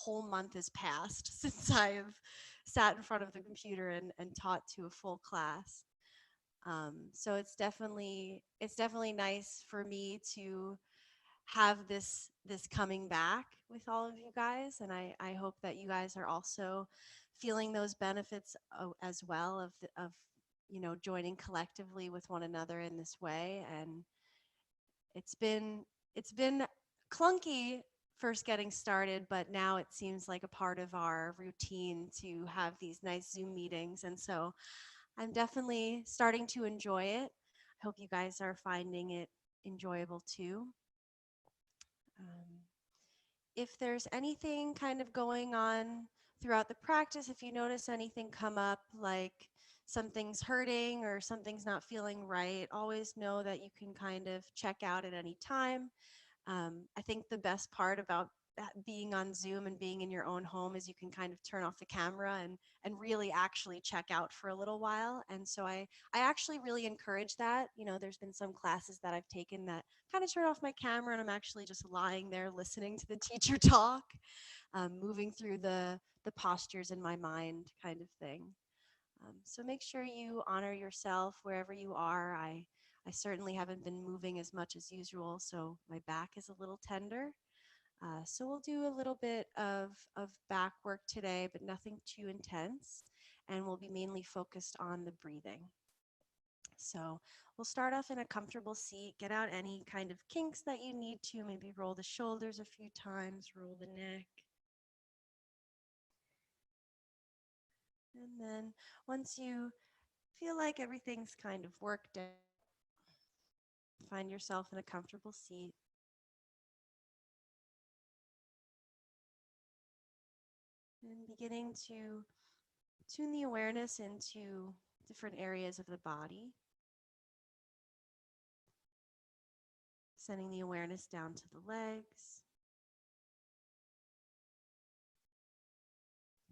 whole month has passed since I've sat in front of the computer and taught to a full class. So it's definitely nice for me to have this coming back with all of you guys, and I hope that you guys are also feeling those benefits as well of joining collectively with one another in this way. And it's been clunky first getting started, but now it seems like a part of our routine to have these nice Zoom meetings, and so I'm definitely starting to enjoy it. I hope you guys are finding it enjoyable too. Um, if there's anything kind of going on throughout the practice, if you notice anything come up like something's hurting or something's not feeling right, always know that you can kind of check out at any time. I think the best part about being on Zoom and being in your own home is you can kind of turn off the camera and really actually check out for a little while. And so I actually really encourage that. There's been some classes that I've taken that kind of turn off my camera and I'm actually just lying there listening to the teacher talk, moving through the postures in my mind kind of thing. So make sure you honor yourself wherever you are. I certainly haven't been moving as much as usual, so my back is a little tender. So we'll do a little bit of back work today, but nothing too intense. And we'll be mainly focused on the breathing. So we'll start off in a comfortable seat. Get out any kind of kinks that you need to. Maybe roll the shoulders a few times, roll the neck. And then once you feel like everything's kind of worked out, find yourself in a comfortable seat. And beginning to tune the awareness into different areas of the body, sending the awareness down to the legs,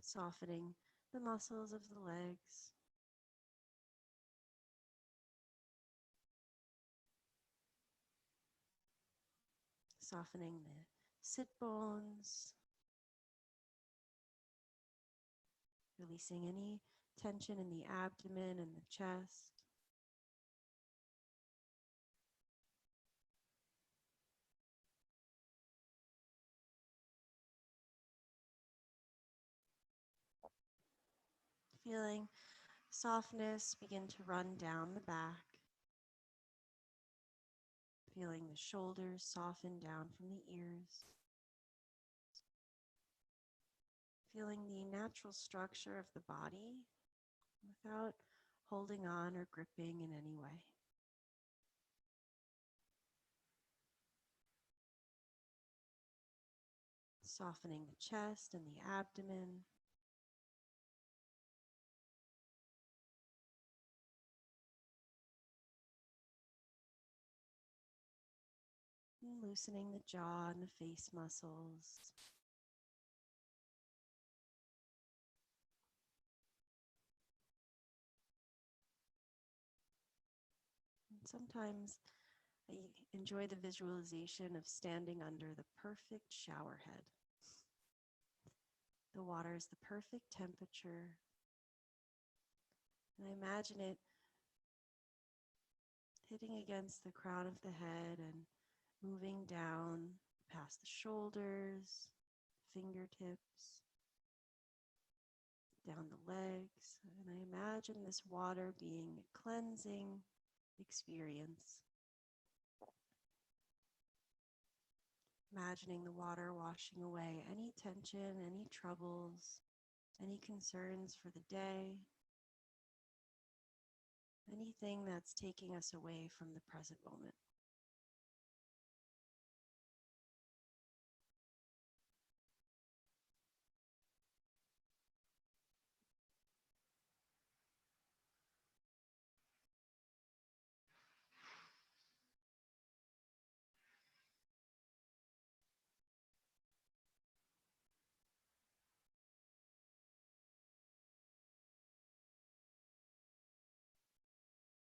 softening the muscles of the legs, softening the sit bones, releasing any tension in the abdomen and the chest. Feeling softness begin to run down the back, feeling the shoulders soften down from the ears, feeling the natural structure of the body without holding on or gripping in any way. Softening the chest and the abdomen. And loosening the jaw and the face muscles. And sometimes I enjoy the visualization of standing under the perfect shower head. The water is the perfect temperature. And I imagine it hitting against the crown of the head and moving down past the shoulders, fingertips, down the legs. And I imagine this water being a cleansing experience. Imagining the water washing away any tension, any troubles, any concerns for the day, anything that's taking us away from the present moment.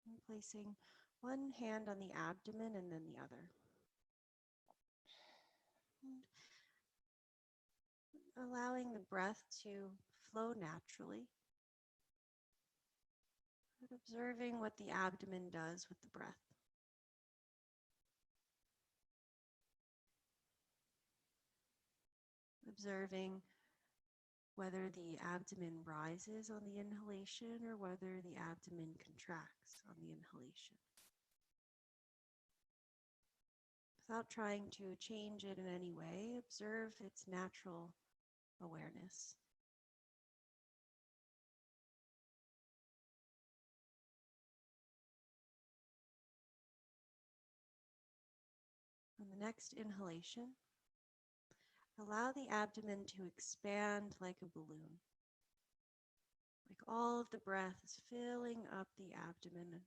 And placing one hand on the abdomen and then the other. And allowing the breath to flow naturally, but observing what the abdomen does with the breath. Observing whether the abdomen rises on the inhalation or whether the abdomen contracts on the inhalation. Without trying to change it in any way, observe its natural awareness. On the next inhalation, allow the abdomen to expand like a balloon. Like all of the breath is filling up the abdomen.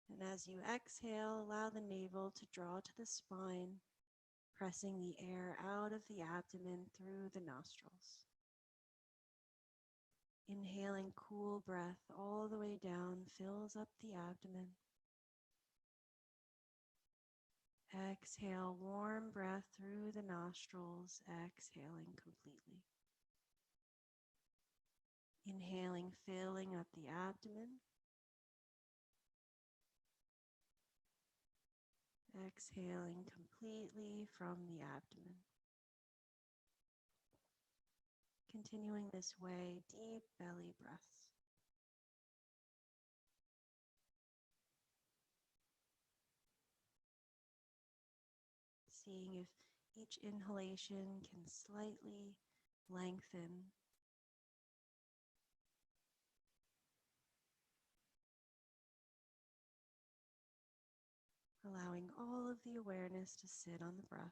And as you exhale, allow the navel to draw to the spine, pressing the air out of the abdomen through the nostrils. Inhaling cool breath all the way down fills up the abdomen. Exhale, warm breath through the nostrils, exhaling completely. Inhaling, filling up the abdomen. Exhaling completely from the abdomen. Continuing this way, deep belly breaths. Seeing if each inhalation can slightly lengthen. Allowing all of the awareness to sit on the breath.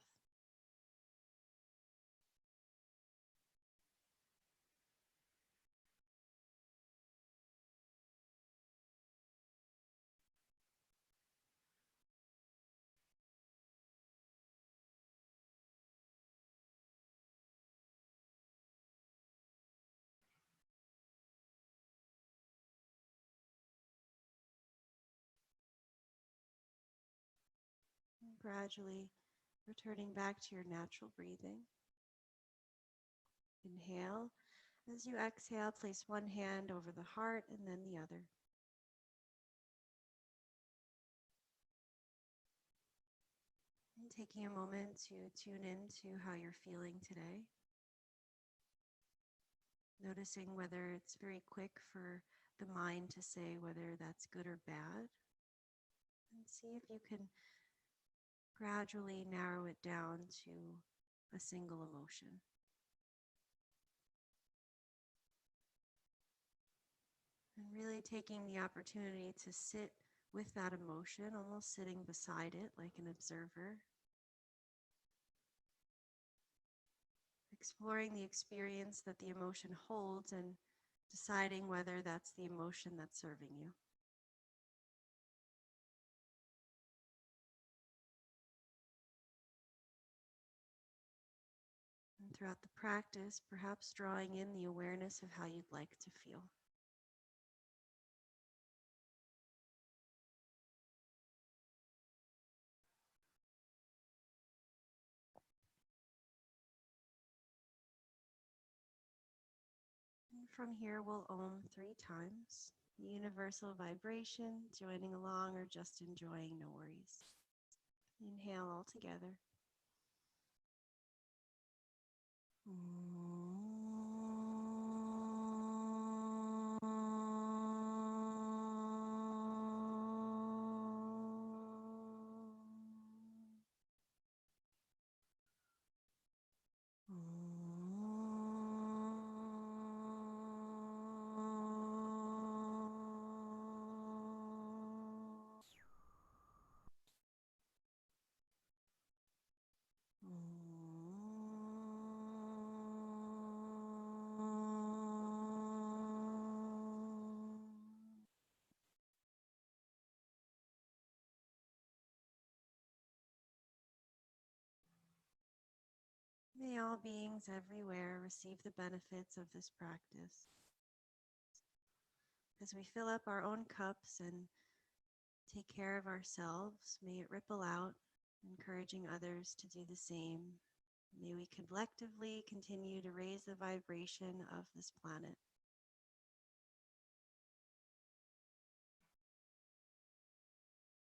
And gradually returning back to your natural breathing. Inhale. As you exhale, place one hand over the heart and then the other. And taking a moment to tune into how you're feeling today. Noticing whether it's very quick for the mind to say whether that's good or bad. And see if you can gradually narrow it down to a single emotion. And really taking the opportunity to sit with that emotion, almost sitting beside it like an observer. Exploring the experience that the emotion holds and deciding whether that's the emotion that's serving you. And throughout the practice, perhaps drawing in the awareness of how you'd like to feel. And from here, we'll Om 3 times. Universal vibration, joining along or just enjoying, no worries. Inhale all together. May all beings everywhere receive the benefits of this practice. As we fill up our own cups and take care of ourselves, may it ripple out, encouraging others to do the same May we collectively continue to raise the vibration of this planet.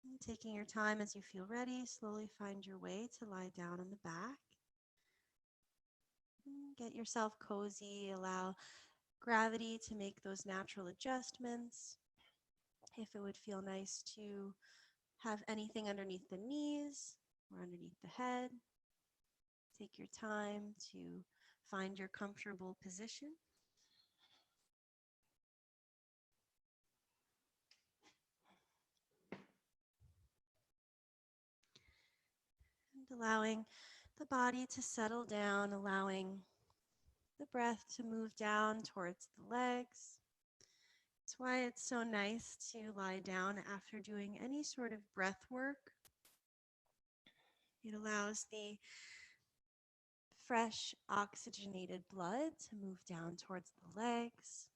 And taking your time as you feel ready, slowly find your way to lie down on the back. Get yourself cozy, allow gravity to make those natural adjustments. If it would feel nice to have anything underneath the knees or underneath the head, take your time to find your comfortable position. And allowing the body to settle down, allowing the breath to move down towards the legs. That's why it's so nice to lie down after doing any sort of breath work. It allows the fresh oxygenated blood to move down towards the legs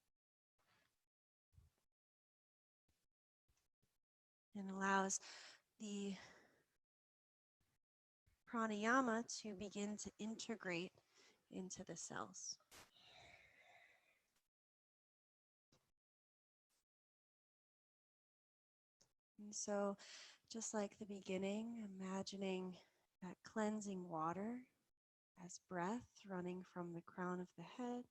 and allows the pranayama to begin to integrate into the cells. And so, just like the beginning, imagining that cleansing water as breath running from the crown of the head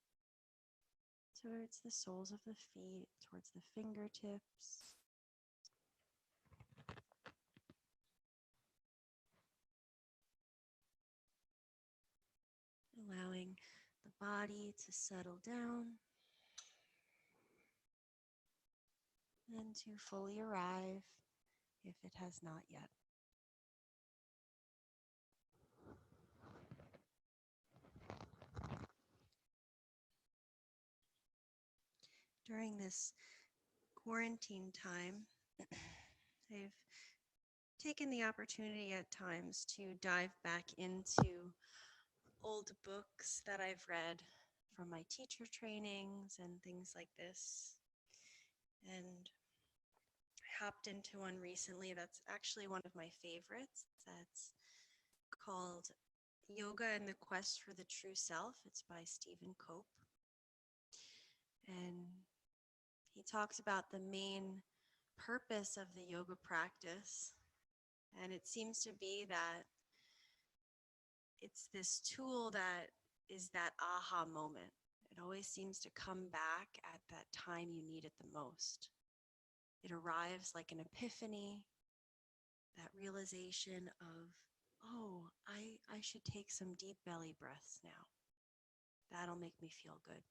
towards the soles of the feet, towards the fingertips. Allowing the body to settle down and to fully arrive if it has not yet. During this quarantine time, I've taken the opportunity at times to dive back into old books that I've read from my teacher trainings and things like this. And I hopped into one recently that's actually one of my favorites. That's called Yoga and the Quest for the True Self. It's by Stephen Cope. And he talks about the main purpose of the yoga practice. And it seems to be that it's this tool that is that aha moment. It always seems to come back at that time you need it the most. It arrives like an epiphany, that realization of, oh, I should take some deep belly breaths now. That'll make me feel good.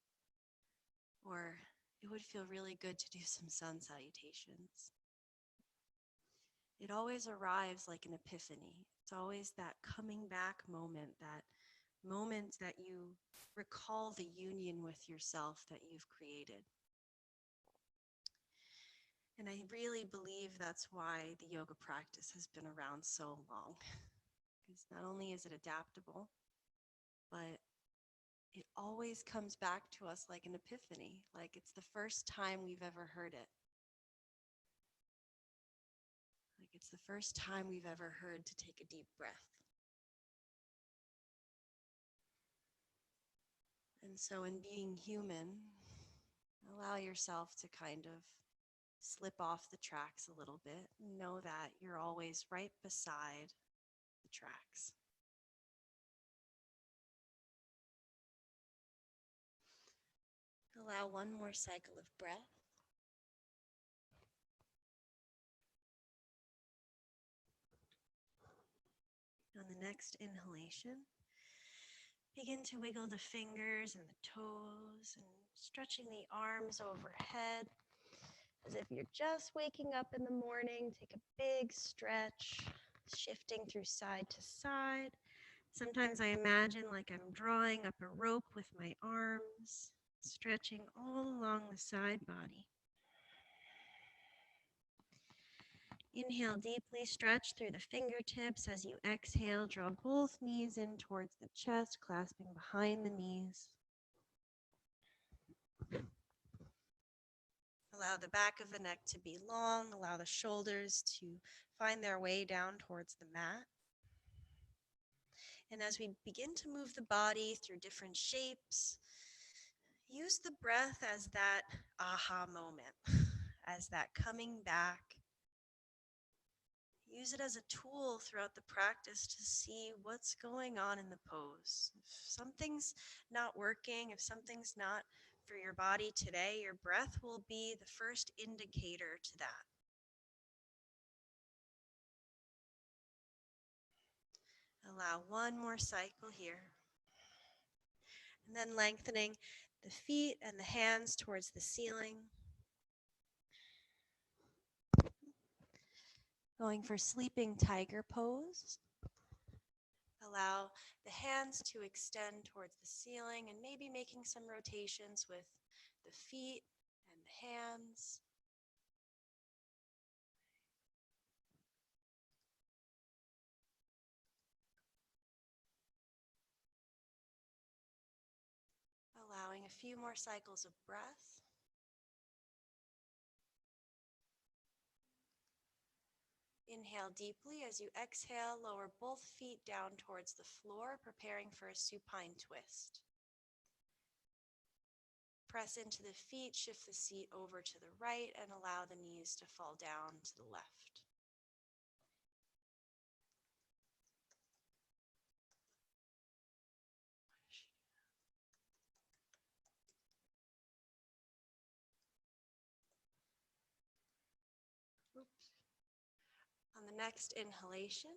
Or it would feel really good to do some sun salutations. It always arrives like an epiphany. It's always that coming back moment that you recall the union with yourself that you've created. And I really believe that's why the yoga practice has been around so long. Because not only is it adaptable, but it always comes back to us like an epiphany, like it's the first time we've ever heard it. Like it's the first time we've ever heard to take a deep breath. And so in being human, allow yourself to kind of slip off the tracks a little bit and know that you're always right beside the tracks. Allow one more cycle of breath. On the next inhalation, begin to wiggle the fingers and the toes and stretching the arms overhead as if you're just waking up in the morning. Take a big stretch, shifting through side to side. Sometimes I imagine like I'm drawing up a rope with my arms, stretching all along the side body. Inhale deeply, stretch through the fingertips. As you exhale, draw both knees in towards the chest, clasping behind the knees. Allow the back of the neck to be long. Allow the shoulders to find their way down towards the mat. And as we begin to move the body through different shapes, use the breath as that aha moment, as that coming back. Use it as a tool throughout the practice to see what's going on in the pose. If something's not working, if something's not for your body today, your breath will be the first indicator to that. Allow one more cycle here. And then lengthening the feet and the hands towards the ceiling. Going for sleeping tiger pose. Allow the hands to extend towards the ceiling and maybe making some rotations with the feet and the hands. Allowing a few more cycles of breath. Inhale deeply. As you exhale, lower both feet down towards the floor, preparing for a supine twist. Press into the feet, shift the seat over to the right, and allow the knees to fall down to the left. Oops. On the next inhalation,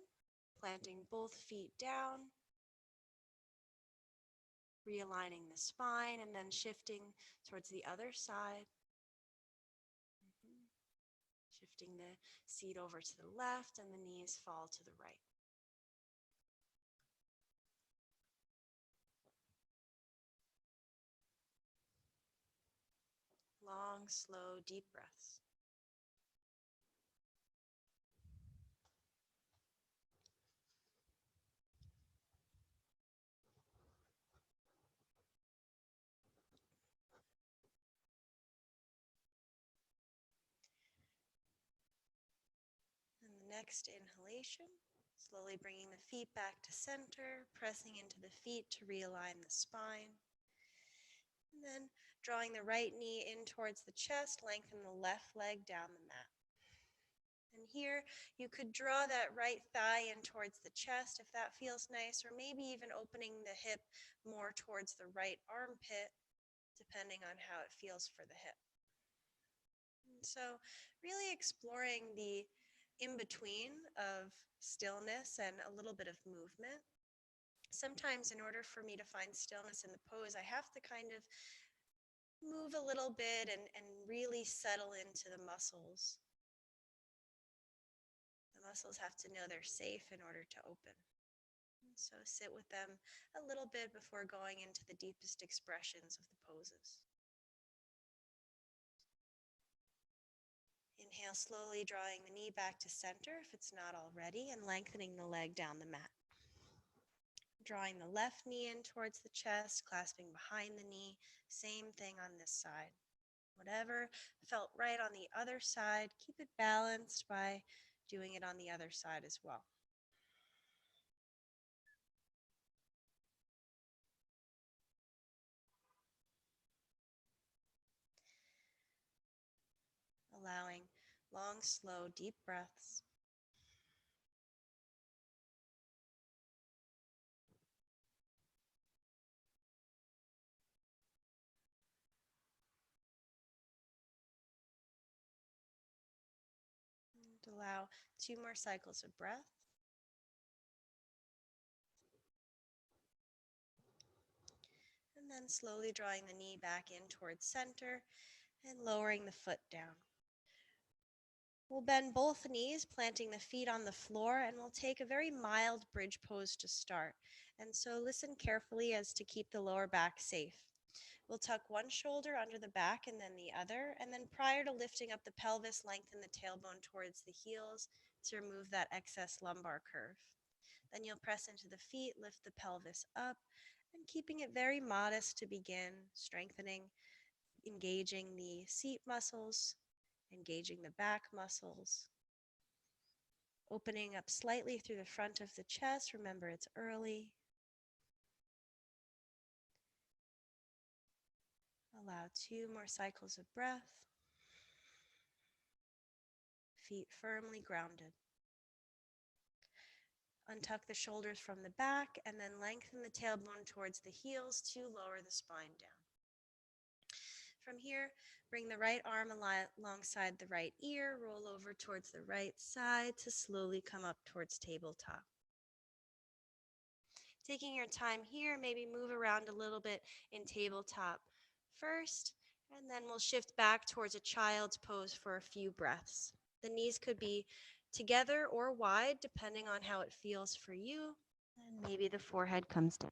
planting both feet down, realigning the spine, and then shifting towards the other side. Shifting the seat over to the left and the knees fall to the right. Long, slow, deep breaths. And the next inhalation, slowly bringing the feet back to center, pressing into the feet to realign the spine. And then drawing the right knee in towards the chest, lengthen the left leg down the mat. And here you could draw that right thigh in towards the chest if that feels nice, or maybe even opening the hip more towards the right armpit, depending on how it feels for the hip. And so really exploring the in-between of stillness and a little bit of movement. Sometimes in order for me to find stillness in the pose, I have to kind of move a little bit and really settle into the muscles. The muscles have to know they're safe in order to open. And so sit with them a little bit before going into the deepest expressions of the poses. Inhale slowly, drawing the knee back to center if it's not already, and lengthening the leg down the mat. Drawing the left knee in towards the chest, clasping behind the knee. Same thing on this side. Whatever felt right on the other side, keep it balanced by doing it on the other side as well. Allowing long, slow, deep breaths. And allow 2 more cycles of breath. And then slowly drawing the knee back in towards center and lowering the foot down. We'll bend both knees, planting the feet on the floor, and we'll take a very mild bridge pose to start. And so listen carefully as to keep the lower back safe. We'll tuck one shoulder under the back and then the other, and then prior to lifting up the pelvis, lengthen the tailbone towards the heels to remove that excess lumbar curve. Then you'll press into the feet, lift the pelvis up, and keeping it very modest to begin, strengthening, engaging the seat muscles, engaging the back muscles, opening up slightly through the front of the chest. Remember, it's early. Allow 2 more cycles of breath. Feet firmly grounded. Untuck the shoulders from the back and then lengthen the tailbone towards the heels to lower the spine down. From here, bring the right arm alongside the right ear, roll over towards the right side to slowly come up towards tabletop. Taking your time here, maybe move around a little bit in tabletop first, and then we'll shift back towards a child's pose for a few breaths. The knees could be together or wide, depending on how it feels for you, and maybe the forehead comes down.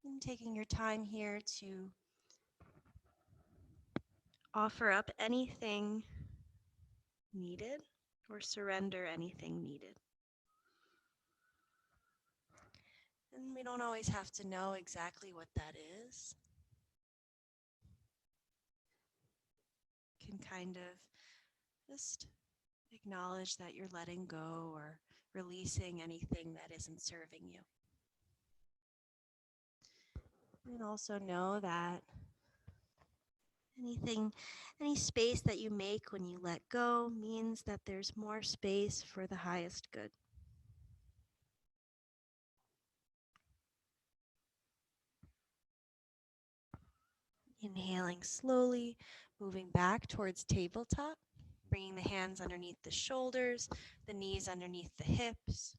And taking your time here to offer up anything needed or surrender anything needed. And we don't always have to know exactly what that is. Can kind of just acknowledge that you're letting go or releasing anything that isn't serving you. And also know that any space that you make when you let go means that there's more space for the highest good. Inhaling slowly, moving back towards tabletop, bringing the hands underneath the shoulders, the knees underneath the hips.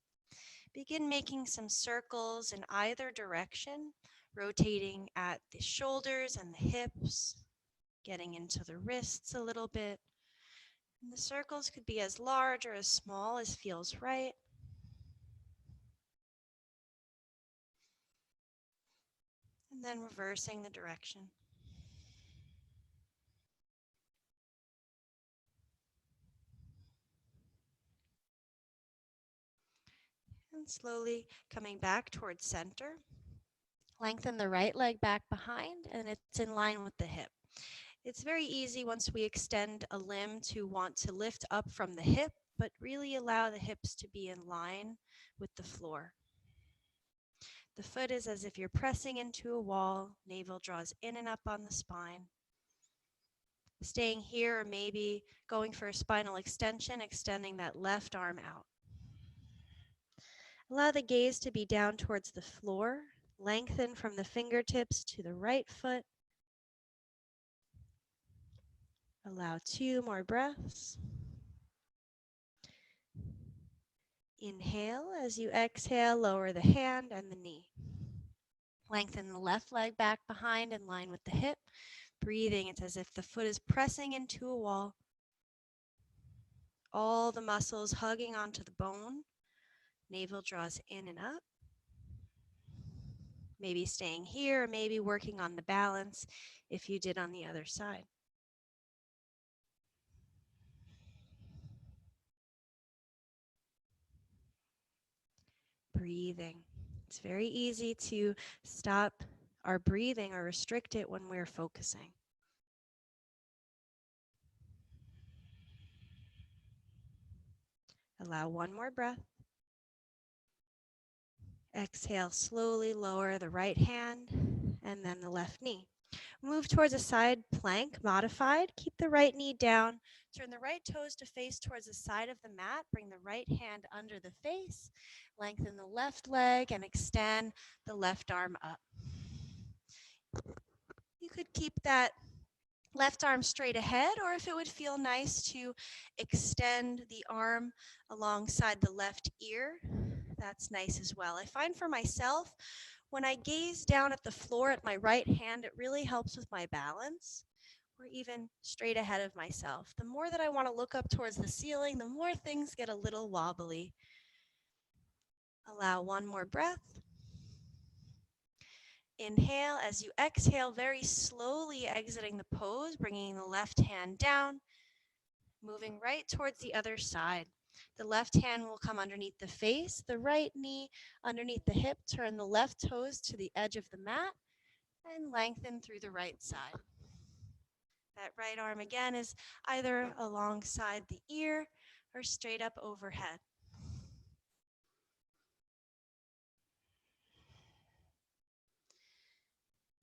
Begin making some circles in either direction, rotating at the shoulders and the hips, getting into the wrists a little bit. And the circles could be as large or as small as feels right. And then reversing the direction. And slowly coming back towards center. Lengthen the right leg back behind, and it's in line with the hip. It's very easy once we extend a limb to want to lift up from the hip, but really allow the hips to be in line with the floor. The foot is as if you're pressing into a wall, navel draws in and up on the spine. Staying here or maybe going for a spinal extension, extending that left arm out. Allow the gaze to be down towards the floor. Lengthen from the fingertips to the right foot. Allow 2 more breaths. Inhale. As you exhale, lower the hand and the knee. Lengthen the left leg back behind in line with the hip. Breathing, it's as if the foot is pressing into a wall. All the muscles hugging onto the bone. Navel draws in and up. Maybe staying here, maybe working on the balance if you did on the other side. Breathing. It's very easy to stop our breathing or restrict it when we're focusing. Allow 1 more breath. Exhale, slowly lower the right hand and then the left knee. Move towards a side plank, modified. Keep the right knee down. Turn the right toes to face towards the side of the mat. Bring the right hand under the face. Lengthen the left leg and extend the left arm up. You could keep that left arm straight ahead, or if it would feel nice to extend the arm alongside the left ear, that's nice as well. I find for myself, when I gaze down at the floor at my right hand, it really helps with my balance, or even straight ahead of myself. The more that I want to look up towards the ceiling, the more things get a little wobbly. Allow 1 more breath. Inhale. As you exhale, very slowly exiting the pose, bringing the left hand down, moving right towards the other side. The left hand will come underneath the face, the right knee underneath the hip. Turn the left toes to the edge of the mat and lengthen through the right side. That right arm again is either alongside the ear or straight up overhead.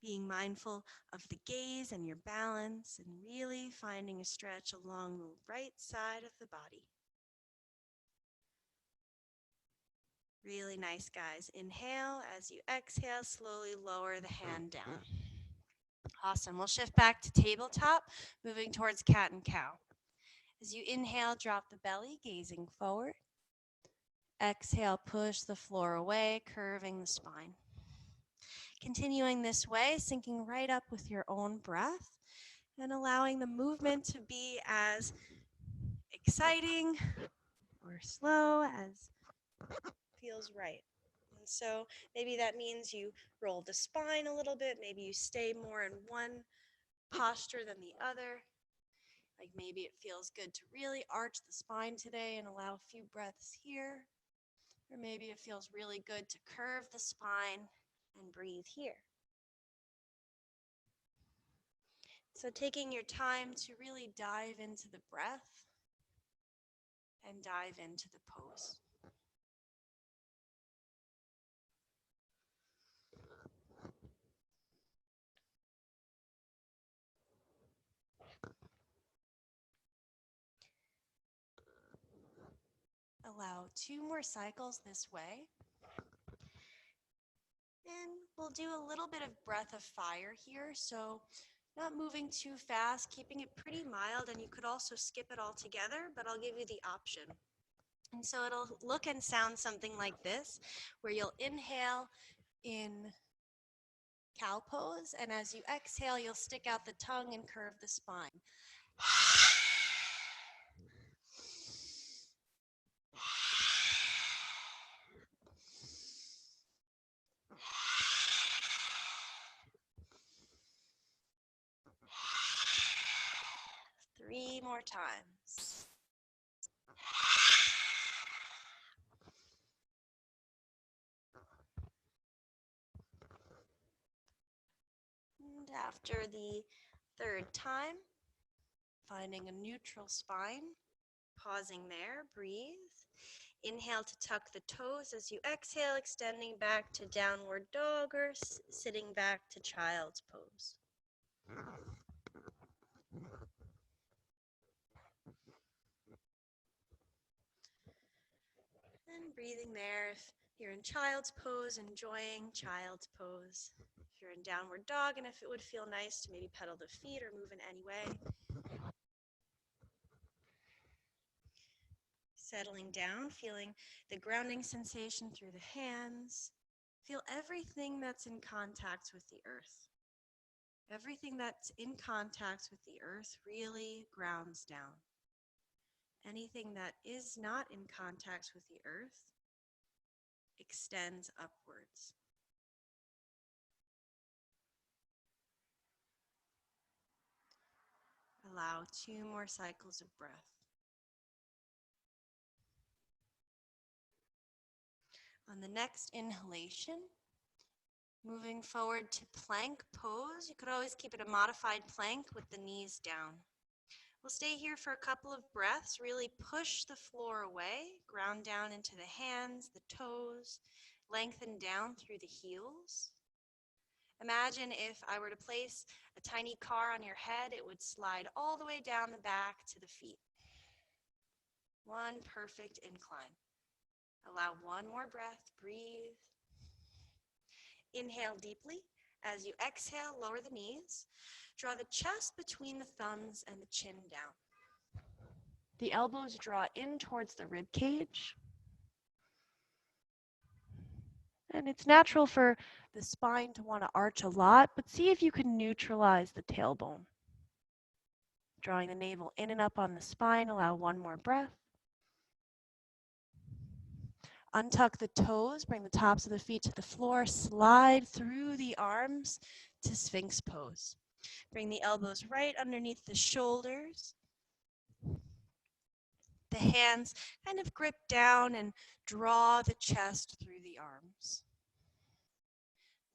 Being mindful of the gaze and your balance and really finding a stretch along the right side of the body. Really nice, guys. Inhale. As you exhale, slowly lower the hand down. Awesome. We'll shift back to tabletop, moving towards cat and cow. As you inhale, drop the belly, gazing forward. Exhale, push the floor away, curving the spine. Continuing this way, sinking right up with your own breath and allowing the movement to be as exciting or slow as feels right. And so maybe that means you roll the spine a little bit, maybe you stay more in one posture than the other. Like maybe it feels good to really arch the spine today and allow a few breaths here. Or maybe it feels really good to curve the spine and breathe here. So taking your time to really dive into the breath and dive into the pose. Allow 2 more cycles this way. And we'll do a little bit of breath of fire here. So not moving too fast, keeping it pretty mild, and you could also skip it altogether, but I'll give you the option. And so it'll look and sound something like this, where you'll inhale in cow pose, and as you exhale, you'll stick out the tongue and curve the spine. 3 more times. And after the 3rd time, finding a neutral spine, pausing there, breathe. Inhale to tuck the toes as you exhale, extending back to downward dog or sitting back to child's pose. And breathing there. If you're in child's pose, enjoying child's pose. If you're in downward dog, and if it would feel nice to maybe pedal the feet or move in any way. Settling down, feeling the grounding sensation through the hands. Feel everything that's in contact with the earth. Everything that's in contact with the earth really grounds down. Anything that is not in contact with the earth extends upwards. Allow 2 more cycles of breath. On the next inhalation, moving forward to plank pose. You could always keep it a modified plank with the knees down. We'll stay here for a couple of breaths. Really push the floor away, ground down into the hands, the toes, lengthen down through the heels. Imagine if I were to place a tiny car on your head, it would slide all the way down the back to the feet. One perfect incline. Allow 1 more breath, breathe. Inhale deeply. As you exhale, lower the knees. Draw the chest between the thumbs and the chin down. The elbows draw in towards the rib cage. And it's natural for the spine to want to arch a lot, but see if you can neutralize the tailbone. Drawing the navel in and up on the spine, allow 1 more breath. Untuck the toes, bring the tops of the feet to the floor, slide through the arms to Sphinx pose. Bring the elbows right underneath the shoulders. The hands kind of grip down and draw the chest through the arms.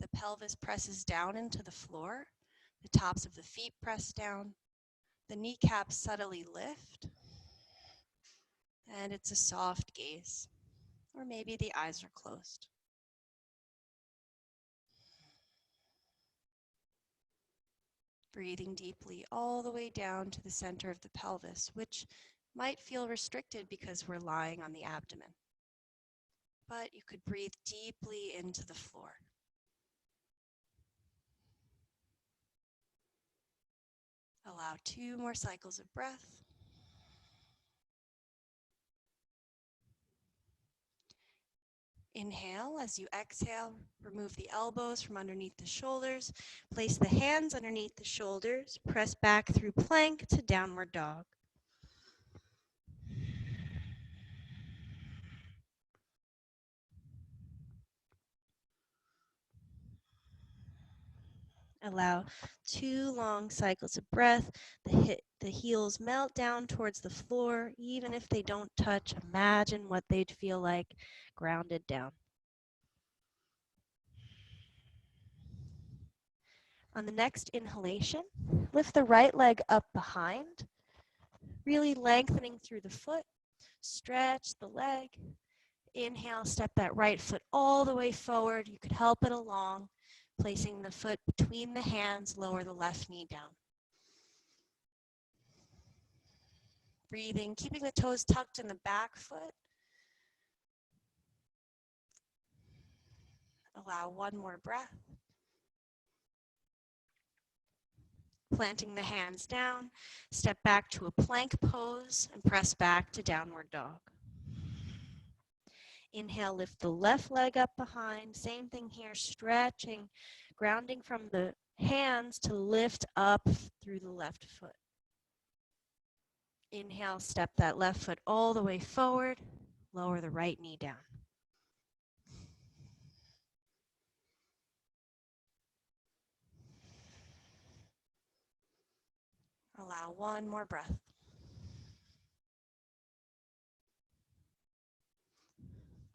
The pelvis presses down into the floor. The tops of the feet press down. The kneecaps subtly lift, and it's a soft gaze, or maybe the eyes are closed. Breathing deeply all the way down to the center of the pelvis, which might feel restricted because we're lying on the abdomen. But you could breathe deeply into the floor. Allow 2 more cycles of breath. Inhale. As you exhale, remove the elbows from underneath the shoulders. Place the hands underneath the shoulders. Press back through plank to downward dog. Allow 2 long cycles of breath. The heels melt down towards the floor. Even if they don't touch, imagine what they'd feel like grounded down. On the next inhalation, lift the right leg up behind, really lengthening through the foot. Stretch the leg. Inhale, step that right foot all the way forward. You could help it along. Placing the foot between the hands, lower the left knee down. Breathing, keeping the toes tucked in the back foot. Allow 1 more breath. Planting the hands down, step back to a plank pose and press back to downward dog. Inhale, lift the left leg up behind. Same thing here, stretching, grounding from the hands to lift up through the left foot. Inhale, step that left foot all the way forward. Lower the right knee down. Allow 1 more breath.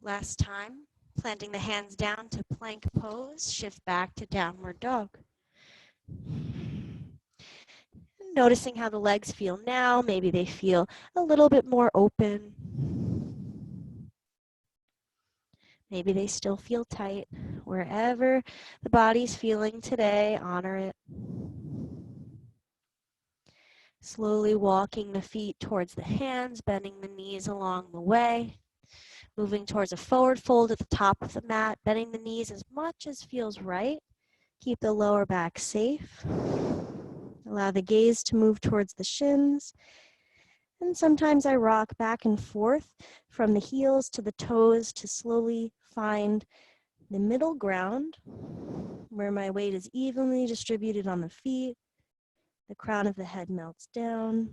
Last time, planting the hands down to plank pose, shift back to downward dog. Noticing how the legs feel now. Maybe they feel a little bit more open. Maybe they still feel tight. Wherever the body's feeling today, honor it. Slowly walking the feet towards the hands, bending the knees along the way. Moving towards a forward fold at the top of the mat, bending the knees as much as feels right. Keep the lower back safe. Allow the gaze to move towards the shins. And sometimes I rock back and forth from the heels to the toes to slowly find the middle ground where my weight is evenly distributed on the feet. The crown of the head melts down.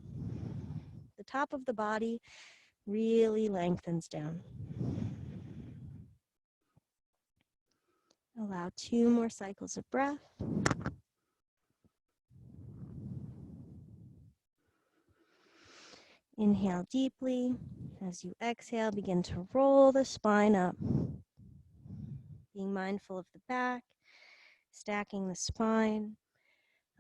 The top of the body really lengthens down. Allow 2 more cycles of breath. Inhale deeply. As you exhale, begin to roll the spine up. Being mindful of the back, stacking the spine.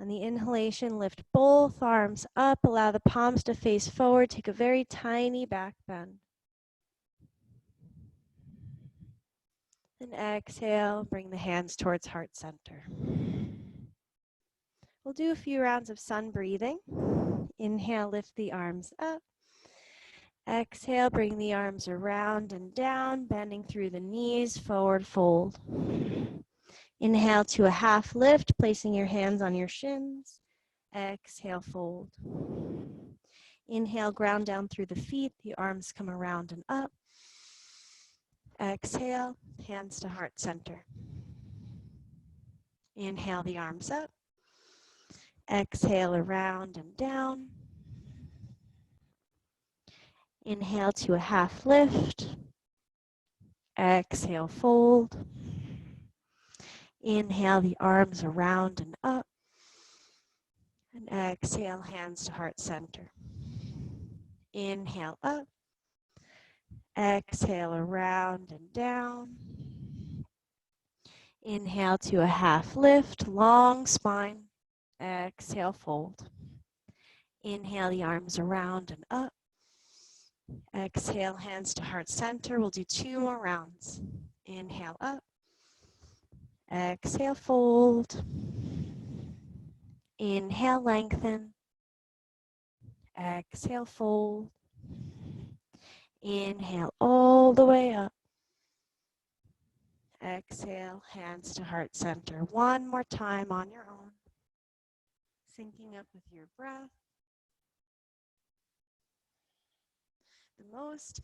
On the inhalation, lift both arms up. Allow the palms to face forward. Take a very tiny back bend. And exhale, bring the hands towards heart center. We'll do a few rounds of sun breathing. Inhale, lift the arms up. Exhale, bring the arms around and down, bending through the knees, forward fold. Inhale to a half lift, placing your hands on your shins. Exhale, fold. Inhale, ground down through the feet, the arms come around and up. Exhale, hands to heart center. Inhale the arms up. Exhale around and down. Inhale to a half lift. Exhale, fold. Inhale the arms around and up. And exhale, hands to heart center. Inhale up. Exhale around and down. Inhale to a half lift, long spine. Exhale, fold. Inhale the arms around and up. Exhale, hands to heart center. We'll do 2 more rounds. Inhale up. Exhale, fold. Inhale, lengthen. Exhale, fold. Inhale all the way up. Exhale, hands to heart center. One more time on your own. Syncing up with your breath. The most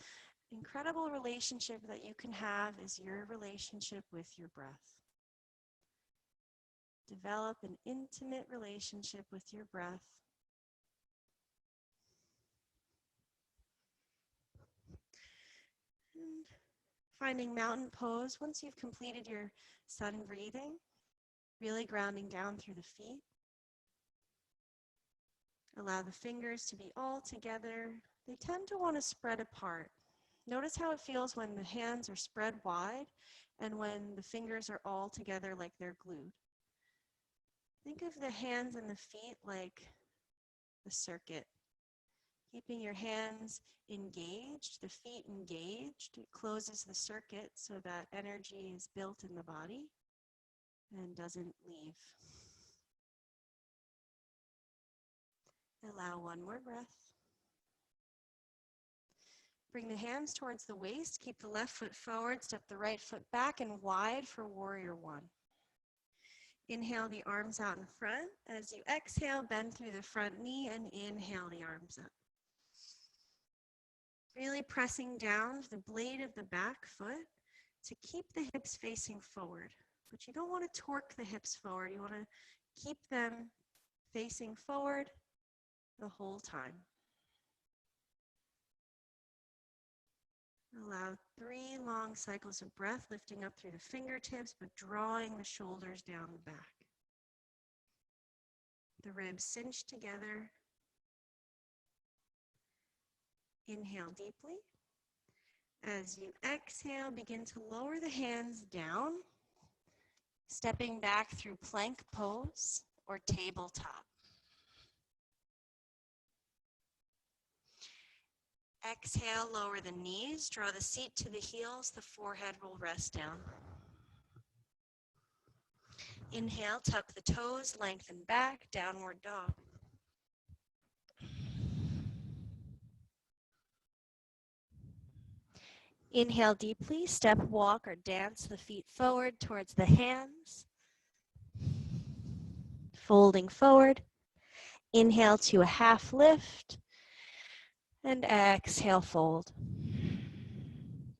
incredible relationship that you can have is your relationship with your breath. Develop an intimate relationship with your breath. And finding mountain pose, once you've completed your sun breathing, really grounding down through the feet. Allow the fingers to be all together. They tend to want to spread apart. Notice how it feels when the hands are spread wide and when the fingers are all together like they're glued. Think of the hands and the feet like the circuit. Keeping your hands engaged, the feet engaged, it closes the circuit so that energy is built in the body and doesn't leave. Allow one more breath. Bring the hands towards the waist, keep the left foot forward, step the right foot back and wide for warrior one. Inhale the arms out in front. As you exhale, bend through the front knee and inhale the arms up. Really pressing down the blade of the back foot to keep the hips facing forward. But you don't want to torque the hips forward. You want to keep them facing forward the whole time. Allow 3 long cycles of breath, lifting up through the fingertips, but drawing the shoulders down the back. The ribs cinch together. Inhale deeply. As you exhale, begin to lower the hands down, stepping back through plank pose or tabletop. Exhale, lower the knees, draw the seat to the heels, the forehead will rest down. Inhale, tuck the toes, lengthen back, downward dog. Inhale deeply, step, walk, or dance the feet forward towards the hands. Folding forward. Inhale to a half lift. And exhale, fold.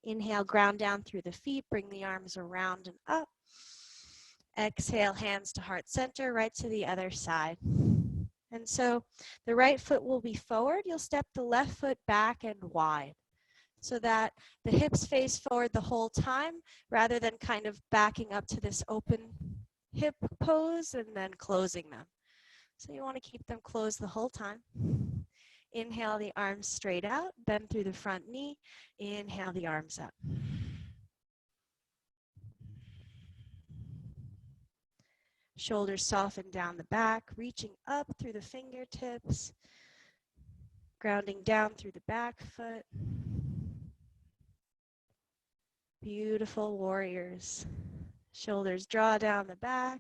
Inhale, ground down through the feet, bring the arms around and up. Exhale, hands to heart center, right to the other side. And so the right foot will be forward. You'll step the left foot back and wide so that the hips face forward the whole time rather than kind of backing up to this open hip pose and then closing them. So you want to keep them closed the whole time. Inhale the arms straight out, bend through the front knee. Inhale the arms up. Shoulders soften down the back, reaching up through the fingertips, grounding down through the back foot. Beautiful warriors. Shoulders draw down the back.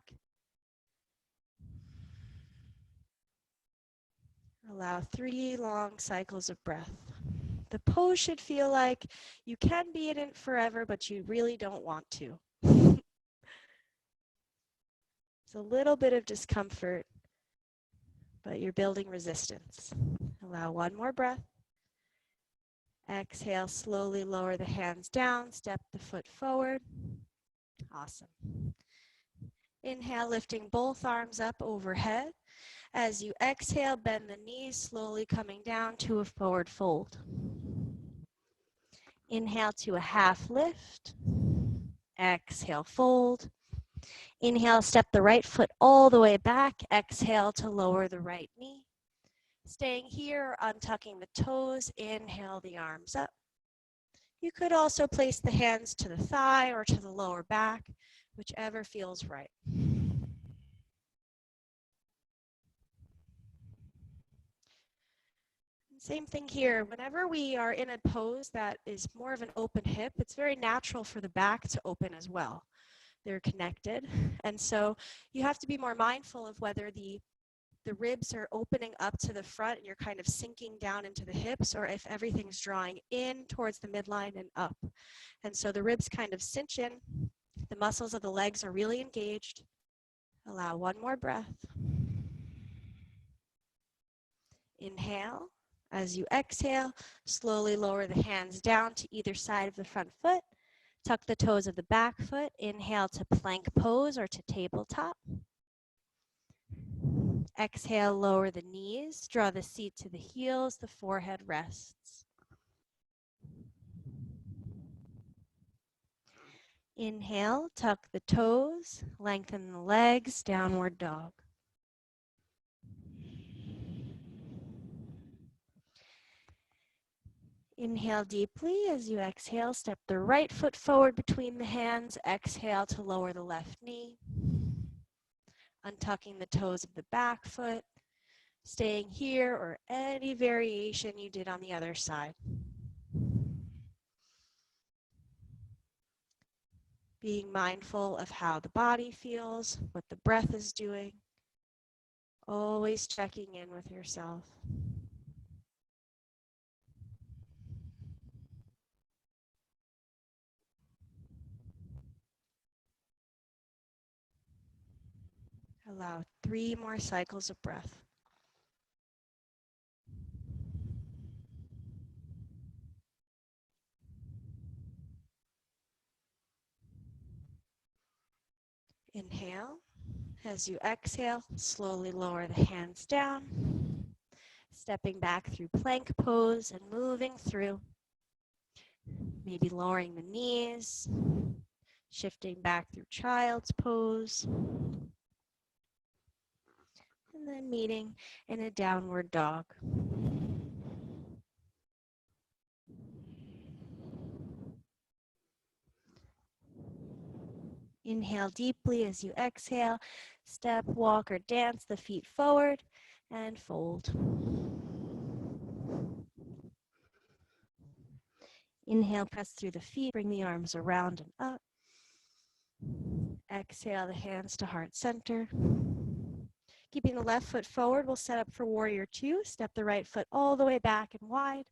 Allow 3 long cycles of breath. The pose should feel like you can be in it forever, but you really don't want to. It's a little bit of discomfort, but you're building resistance. Allow one more breath. Exhale, slowly lower the hands down, step the foot forward. Awesome. Inhale, lifting both arms up overhead. As you exhale, bend the knees, slowly coming down to a forward fold. Inhale to a half lift. Exhale, fold. Inhale, step the right foot all the way back. Exhale to lower the right knee. Staying here, untucking the toes. Inhale the arms up. You could also place the hands to the thigh or to the lower back, whichever feels right. Same thing here. Whenever we are in a pose that is more of an open hip, it's very natural for the back to open as well. They're connected. And so you have to be more mindful of whether the ribs are opening up to the front and you're kind of sinking down into the hips, or if everything's drawing in towards the midline and up. And so the ribs kind of cinch in. The muscles of the legs are really engaged. Allow one more breath. Inhale. As you exhale, slowly lower the hands down to either side of the front foot. Tuck the toes of the back foot. Inhale to plank pose or to tabletop. Exhale, lower the knees. Draw the seat to the heels. The forehead rests. Inhale, tuck the toes, lengthen the legs, downward dog. Inhale deeply. As you exhale, step the right foot forward between the hands. Exhale to lower the left knee. Untucking the toes of the back foot. Staying here or any variation you did on the other side. Being mindful of how the body feels, what the breath is doing. Always checking in with yourself. Allow 3 more cycles of breath. Inhale. As you exhale, slowly lower the hands down. Stepping back through plank pose and moving through. Maybe lowering the knees. Shifting back through child's pose. And then meeting in a downward dog. Inhale deeply as you exhale. Step, walk, or dance the feet forward and fold. Inhale, press through the feet, bring the arms around and up. Exhale the hands to heart center. Keeping the left foot forward, we'll set up for warrior 2. Step the right foot all the way back and wide.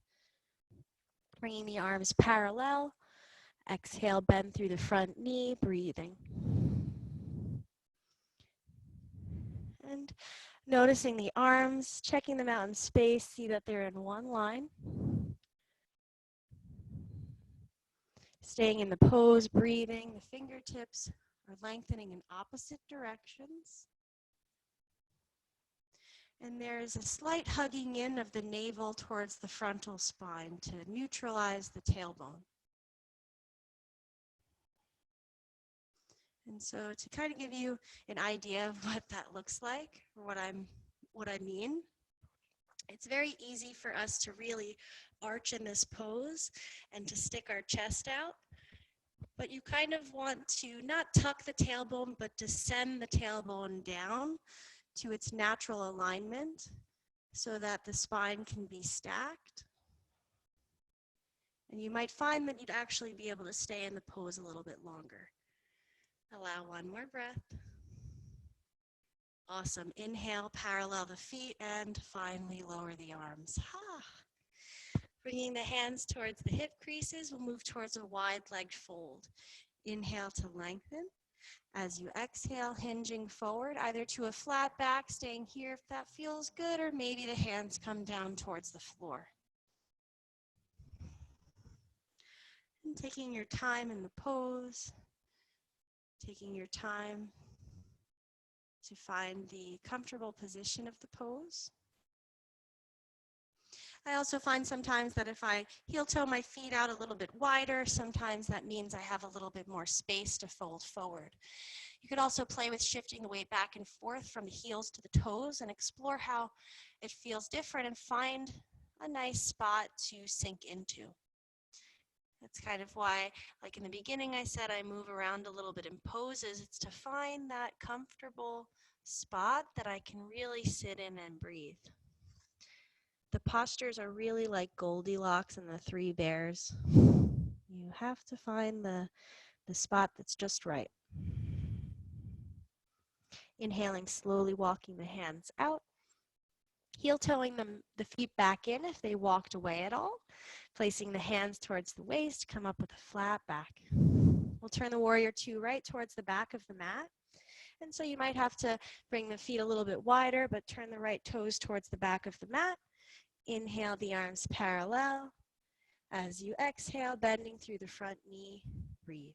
Bringing the arms parallel. Exhale, bend through the front knee, breathing. And noticing the arms, checking them out in space, see that they're in one line. Staying in the pose, breathing. The fingertips are lengthening in opposite directions. And there's a slight hugging in of the navel towards the frontal spine to neutralize the tailbone. And so to kind of give you an idea of what that looks like, or what I mean, it's very easy for us to really arch in this pose and to stick our chest out. But you kind of want to not tuck the tailbone, but descend the tailbone down to its natural alignment so that the spine can be stacked. And you might find that you'd actually be able to stay in the pose a little bit longer. Allow one more breath. Awesome. Inhale, parallel the feet, and finally lower the arms. Bringing the hands towards the hip creases, we'll move towards a wide-legged fold. Inhale to lengthen. As you exhale, hinging forward, either to a flat back, staying here if that feels good, or maybe the hands come down towards the floor. And taking your time in the pose, taking your time to find the comfortable position of the pose. I also find sometimes that if I heel toe my feet out a little bit wider, sometimes that means I have a little bit more space to fold forward. You could also play with shifting the weight back and forth from the heels to the toes and explore how it feels different and find a nice spot to sink into. That's kind of why, like in the beginning, I said I move around a little bit in poses. It's to find that comfortable spot that I can really sit in and breathe. The postures are really like Goldilocks and the Three Bears. You have to find the spot that's just right. Inhaling, slowly walking the hands out. Heel toeing the feet back in if they walked away at all. Placing the hands towards the waist, come up with a flat back. We'll turn the warrior two right towards the back of the mat. And so you might have to bring the feet a little bit wider, but turn the right toes towards the back of the mat. Inhale, the arms parallel. As you exhale, bending through the front knee, breathe.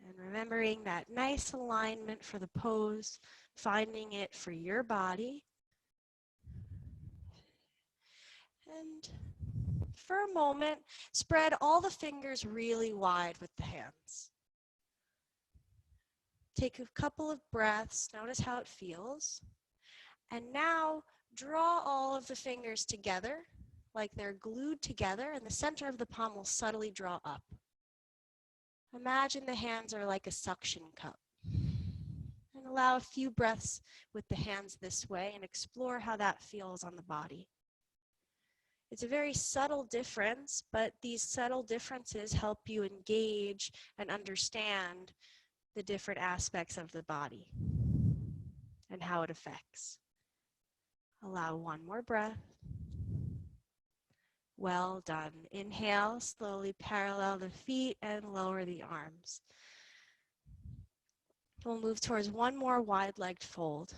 And remembering that nice alignment for the pose, finding it for your body. And for a moment, spread all the fingers really wide with the hands. Take a couple of breaths, notice how it feels. And now draw all of the fingers together like they're glued together, and the center of the palm will subtly draw up. Imagine the hands are like a suction cup. And allow a few breaths with the hands this way and explore how that feels on the body. It's a very subtle difference, but these subtle differences help you engage and understand the different aspects of the body and how it affects. Allow one more breath. Well done. Inhale, slowly parallel the feet and lower the arms. We'll move towards one more wide-legged fold.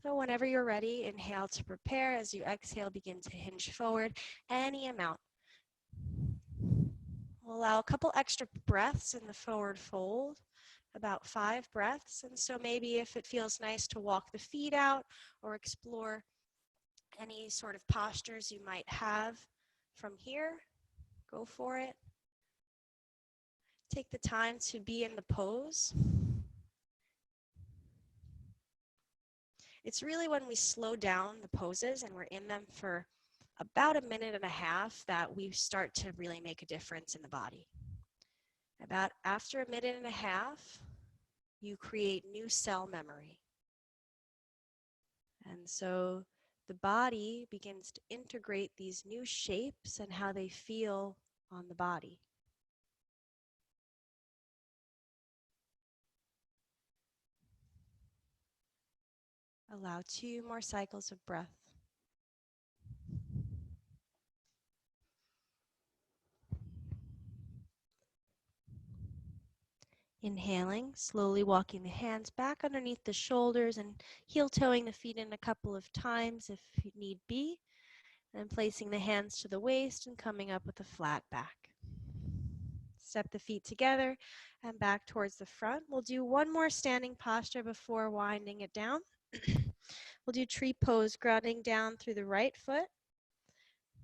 So whenever you're ready, inhale to prepare. As you exhale, begin to hinge forward any amount. We'll allow a couple extra breaths in the forward fold, about 5 breaths. And so maybe if it feels nice to walk the feet out or explore any sort of postures you might have from here, go for it. Take the time to be in the pose. It's really when we slow down the poses and we're in them for about a minute and a half that we start to really make a difference in the body. About after a minute and a half, you create new cell memory. And so the body begins to integrate these new shapes and how they feel on the body. Allow 2 more cycles of breath. Inhaling, slowly walking the hands back underneath the shoulders and heel toeing the feet in a couple of times if need be. And placing the hands to the waist and coming up with a flat back. Step the feet together and back towards the front. We'll do one more standing posture before winding it down. We'll do tree pose, grounding down through the right foot.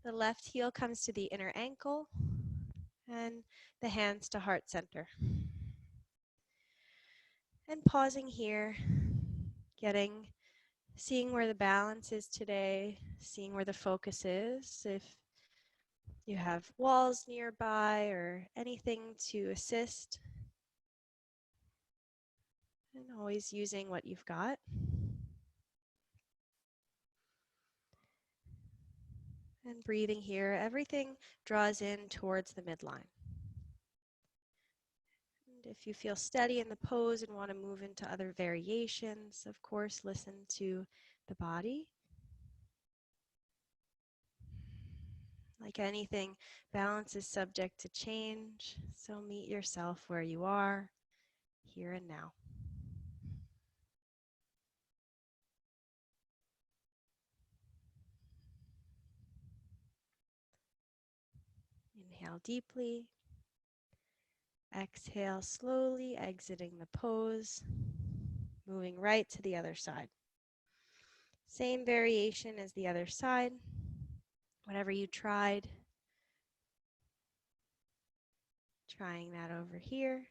The left heel comes to the inner ankle and the hands to heart center. And pausing here, seeing where the balance is today, seeing where the focus is. If you have walls nearby or anything to assist, and always using what you've got. And breathing here, everything draws in towards the midline. And if you feel steady in the pose and want to move into other variations, of course, listen to the body. Like anything, balance is subject to change, so meet yourself where you are, here and now. Inhale deeply. Exhale slowly, exiting the pose, moving right to the other side. Same variation as the other side. Whatever you tried, trying that over here.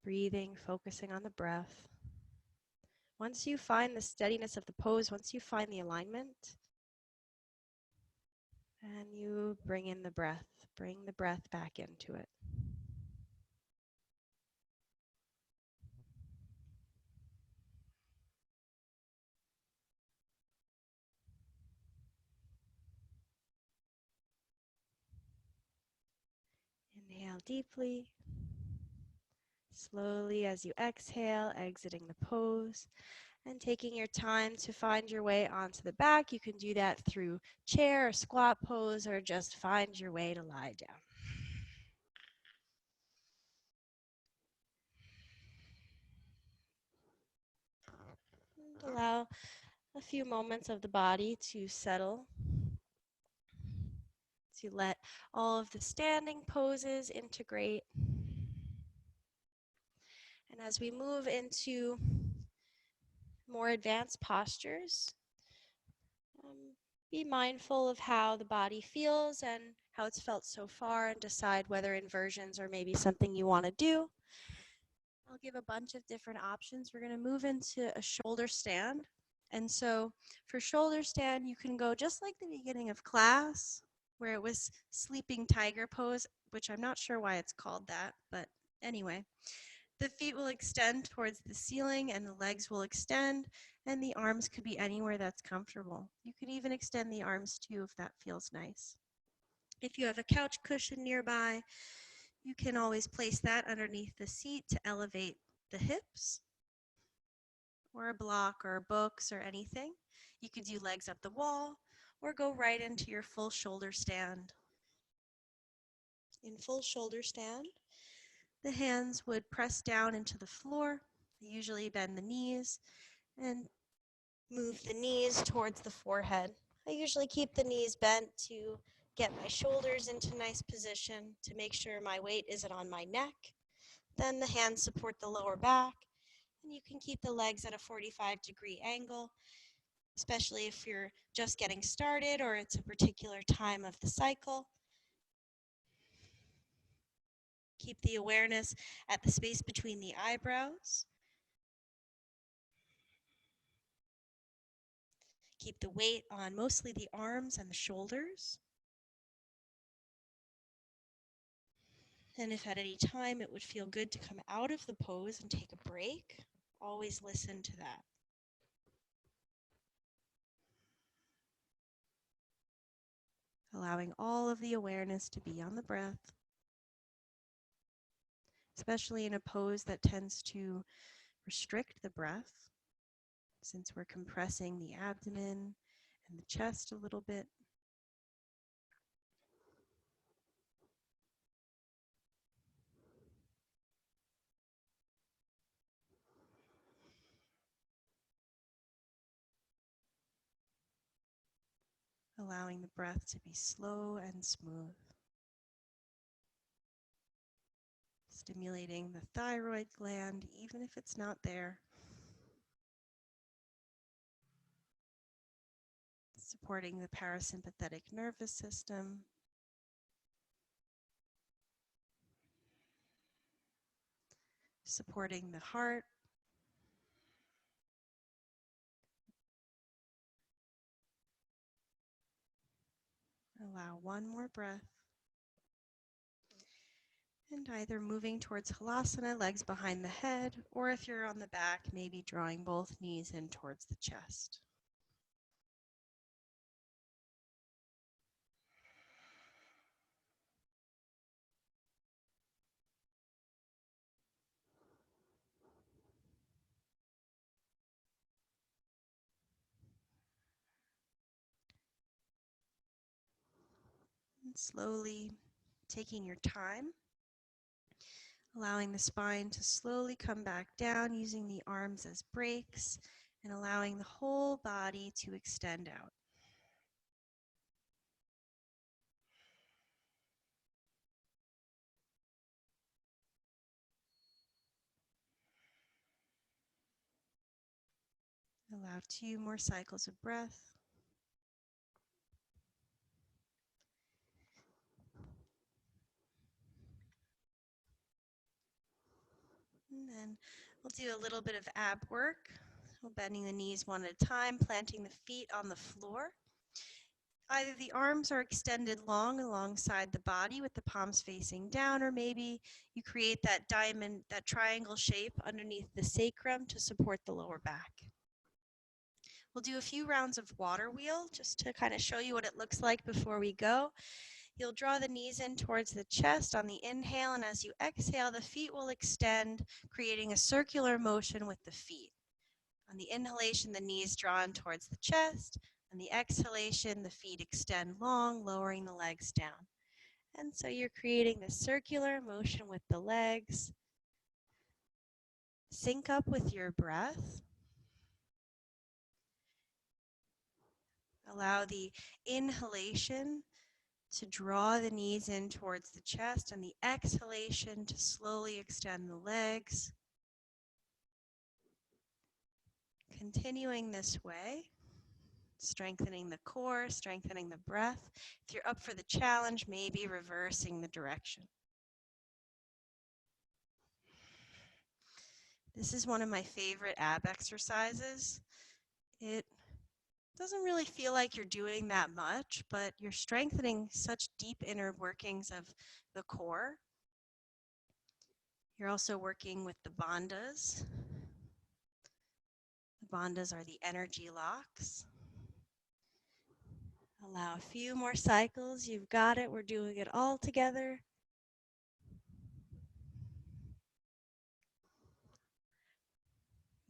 Breathing, focusing on the breath. Once you find the steadiness of the pose, once you find the alignment, and you bring in the breath, bring the breath back into it. Inhale deeply. Slowly as you exhale, exiting the pose and taking your time to find your way onto the back. You can do that through chair or squat pose or just find your way to lie down. And allow a few moments of the body to settle, to let all of the standing poses integrate. And as we move into more advanced postures, be mindful of how the body feels and how it's felt so far and decide whether inversions are maybe something you want to do. I'll give a bunch of different options. We're going to move into a shoulder stand. And so for shoulder stand, you can go just like the beginning of class, where it was sleeping tiger pose, which I'm not sure why it's called that, but anyway. The feet will extend towards the ceiling and the legs will extend, and the arms could be anywhere that's comfortable. You could even extend the arms too if that feels nice. If you have a couch cushion nearby, you can always place that underneath the seat to elevate the hips, or a block or books or anything. You could do legs up the wall or go right into your full shoulder stand. In full shoulder stand, the hands would press down into the floor. You usually bend the knees and move the knees towards the forehead. I usually keep the knees bent to get my shoulders into nice position to make sure my weight isn't on my neck. Then the hands support the lower back, and you can keep the legs at a 45-degree angle, especially if you're just getting started or it's a particular time of the cycle. Keep the awareness at the space between the eyebrows. Keep the weight on mostly the arms and the shoulders. And if at any time it would feel good to come out of the pose and take a break, always listen to that. Allowing all of the awareness to be on the breath, especially in a pose that tends to restrict the breath, since we're compressing the abdomen and the chest a little bit. Allowing the breath to be slow and smooth. Stimulating the thyroid gland, even if it's not there. Supporting the parasympathetic nervous system. Supporting the heart. Allow one more breath. And either moving towards Halasana, legs behind the head, or if you're on the back, maybe drawing both knees in towards the chest. And slowly taking your time, allowing the spine to slowly come back down, using the arms as brakes, and allowing the whole body to extend out. Allow 2 more cycles of breath. And then we'll do a little bit of ab work. We're bending the knees one at a time, planting the feet on the floor. Either the arms are extended long alongside the body with the palms facing down, or maybe you create that diamond, that triangle shape underneath the sacrum to support the lower back. We'll do a few rounds of water wheel just to kind of show you what it looks like before we go. You'll draw the knees in towards the chest on the inhale, and as you exhale, the feet will extend, creating a circular motion with the feet. On the inhalation, the knees draw in towards the chest. On the exhalation, the feet extend long, lowering the legs down. And so you're creating this circular motion with the legs. Sync up with your breath. Allow the inhalation to draw the knees in towards the chest, and the exhalation to slowly extend the legs. Continuing this way, strengthening the core, strengthening the breath. If you're up for the challenge, maybe reversing the direction. This is one of my favorite ab exercises. It doesn't really feel like you're doing that much, but you're strengthening such deep inner workings of the core. You're also working with the bandhas. The bandhas are the energy locks. Allow a few more cycles. You've got it. We're doing it all together.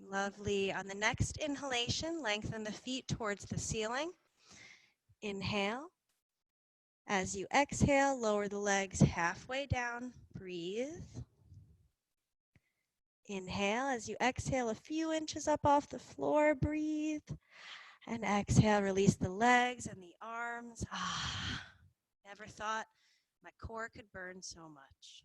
Lovely. On the next inhalation, lengthen the feet towards the ceiling. Inhale. As you exhale, lower the legs halfway down. Breathe. Inhale. As you exhale, a few inches up off the floor. Breathe. And exhale, release the legs and the arms. Never thought my core could burn so much.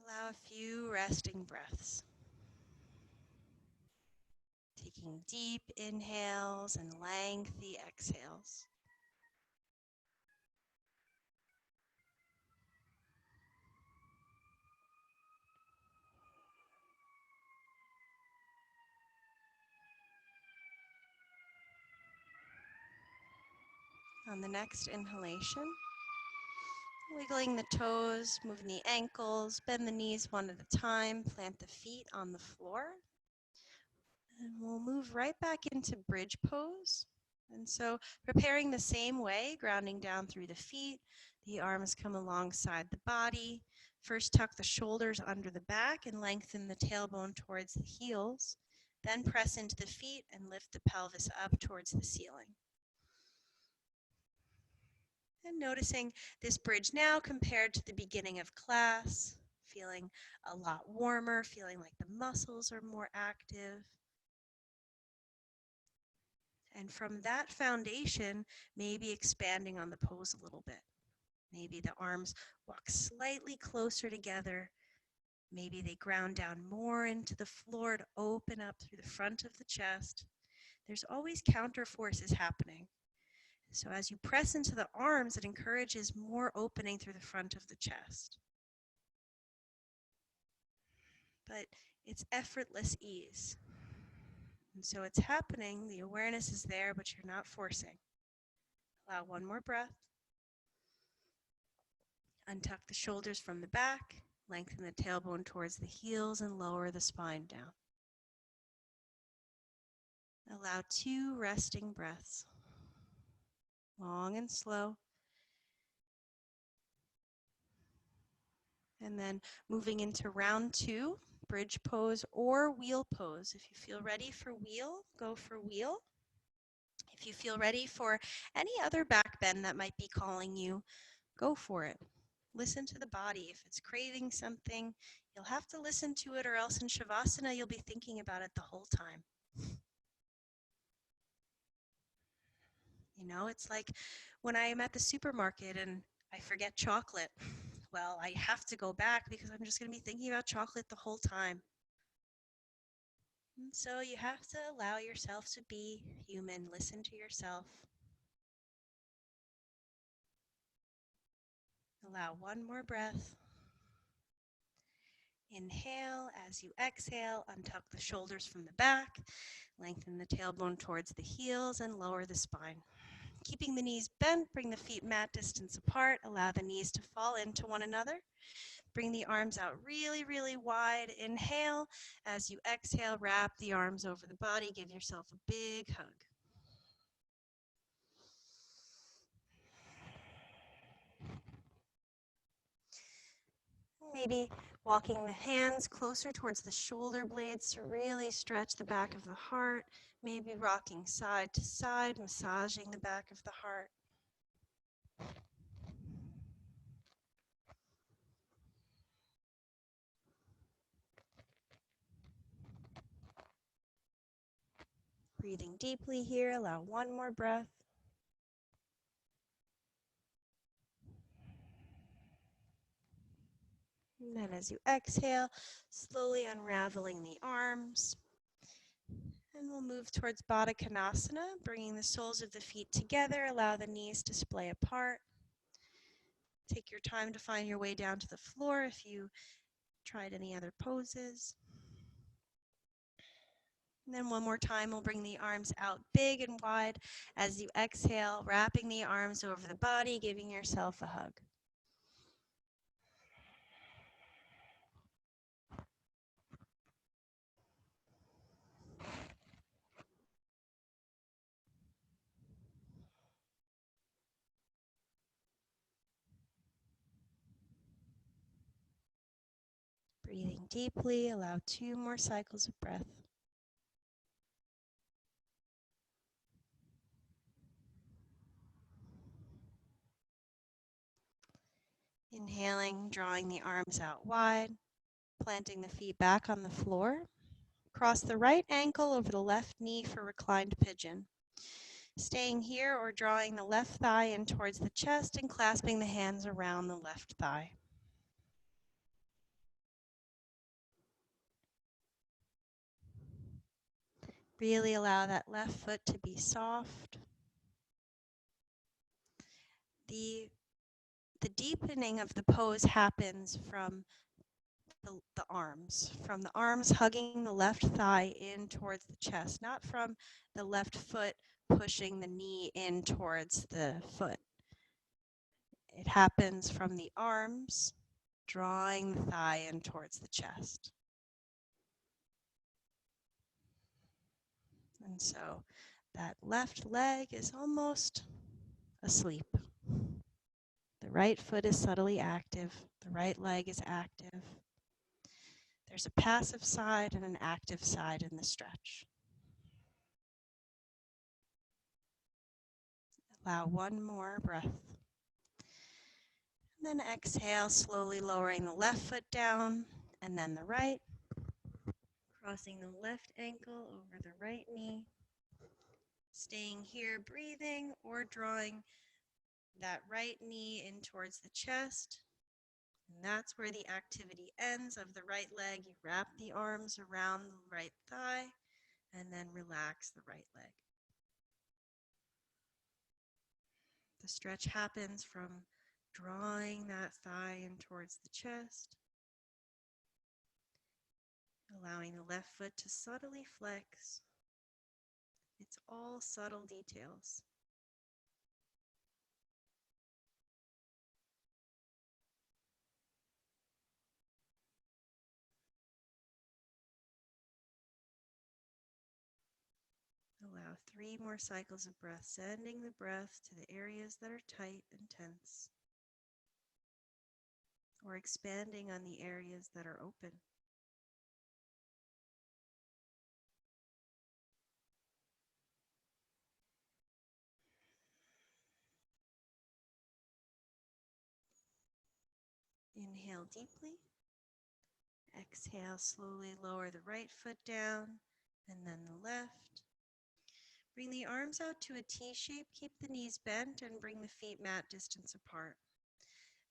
Allow a few resting breaths. Taking deep inhales and lengthy exhales. On the next inhalation, wiggling the toes, moving the ankles, bend the knees one at a time, plant the feet on the floor. And we'll move right back into bridge pose. And so preparing the same way, grounding down through the feet, the arms come alongside the body. First tuck the shoulders under the back and lengthen the tailbone towards the heels. Then press into the feet and lift the pelvis up towards the ceiling. And noticing this bridge now compared to the beginning of class, feeling a lot warmer, feeling like the muscles are more active. And from that foundation, maybe expanding on the pose a little bit. Maybe the arms walk slightly closer together. Maybe they ground down more into the floor to open up through the front of the chest. There's always counter forces happening. So as you press into the arms, it encourages more opening through the front of the chest. But it's effortless ease. And so it's happening, the awareness is there, but you're not forcing. Allow one more breath. Untuck the shoulders from the back, lengthen the tailbone towards the heels, and lower the spine down. Allow 2 resting breaths, long and slow. And then moving into round 2, bridge pose or wheel pose. If you feel ready for wheel, go for wheel. If you feel ready for any other back bend that might be calling you, go for it. Listen to the body. If it's craving something, you'll have to listen to it, or else in Shavasana, you'll be thinking about it the whole time. You know, it's like when I am at the supermarket and I forget chocolate. Well, I have to go back because I'm just going to be thinking about chocolate the whole time. And so you have to allow yourself to be human. Listen to yourself. Allow one more breath. Inhale. As you exhale, untuck the shoulders from the back, lengthen the tailbone towards the heels, and lower the spine. Keeping the knees bent, bring the feet mat distance apart. Allow the knees to fall into one another. Bring the arms out really, really wide. Inhale. As you exhale, wrap the arms over the body. Give yourself a big hug. Maybe walking the hands closer towards the shoulder blades to really stretch the back of the heart. Maybe rocking side to side, massaging the back of the heart. Breathing deeply here, allow one more breath. And then as you exhale, slowly unraveling the arms. And we'll move towards Baddha Konasana, bringing the soles of the feet together. Allow the knees to splay apart. Take your time to find your way down to the floor if you tried any other poses. And then one more time, we'll bring the arms out big and wide as you exhale, wrapping the arms over the body, giving yourself a hug. Breathing deeply, allow 2 more cycles of breath. Inhaling, drawing the arms out wide, planting the feet back on the floor. Cross the right ankle over the left knee for reclined pigeon. Staying here or drawing the left thigh in towards the chest and clasping the hands around the left thigh. Really allow that left foot to be soft. The deepening of the pose happens from the arms, from the arms hugging the left thigh in towards the chest, not from the left foot pushing the knee in towards the foot. It happens from the arms drawing the thigh in towards the chest. And so that left leg is almost asleep. The right foot is subtly active. The right leg is active. There's a passive side and an active side in the stretch. Allow one more breath. And then exhale, slowly lowering the left foot down and then the right. Crossing the left ankle over the right knee. Staying here, breathing or drawing that right knee in towards the chest. And that's where the activity ends of the right leg. You wrap the arms around the right thigh and then relax the right leg. The stretch happens from drawing that thigh in towards the chest, allowing the left foot to subtly flex. It's all subtle details. Allow 3 more cycles of breath, sending the breath to the areas that are tight and tense, or expanding on the areas that are open. Inhale deeply. Exhale, slowly lower the right foot down and then the left. Bring the arms out to a T shape. Keep the knees bent and bring the feet mat distance apart.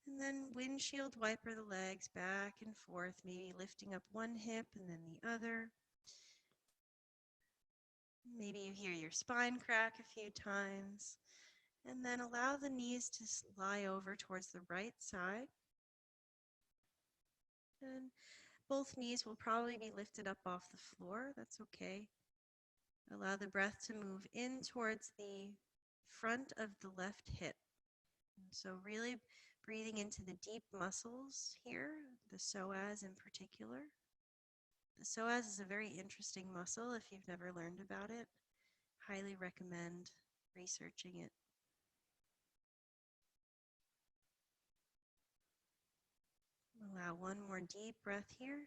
And then windshield wiper the legs back and forth, maybe lifting up one hip and then the other. Maybe you hear your spine crack a few times. And then allow the knees to lie over towards the right side. And Both knees will probably be lifted up off the floor. That's okay. Allow the breath to move in towards the front of the left hip. So really breathing into the deep muscles here, the psoas in particular. The psoas is a very interesting muscle if you've never learned about it. Highly recommend researching it. Allow one more deep breath here.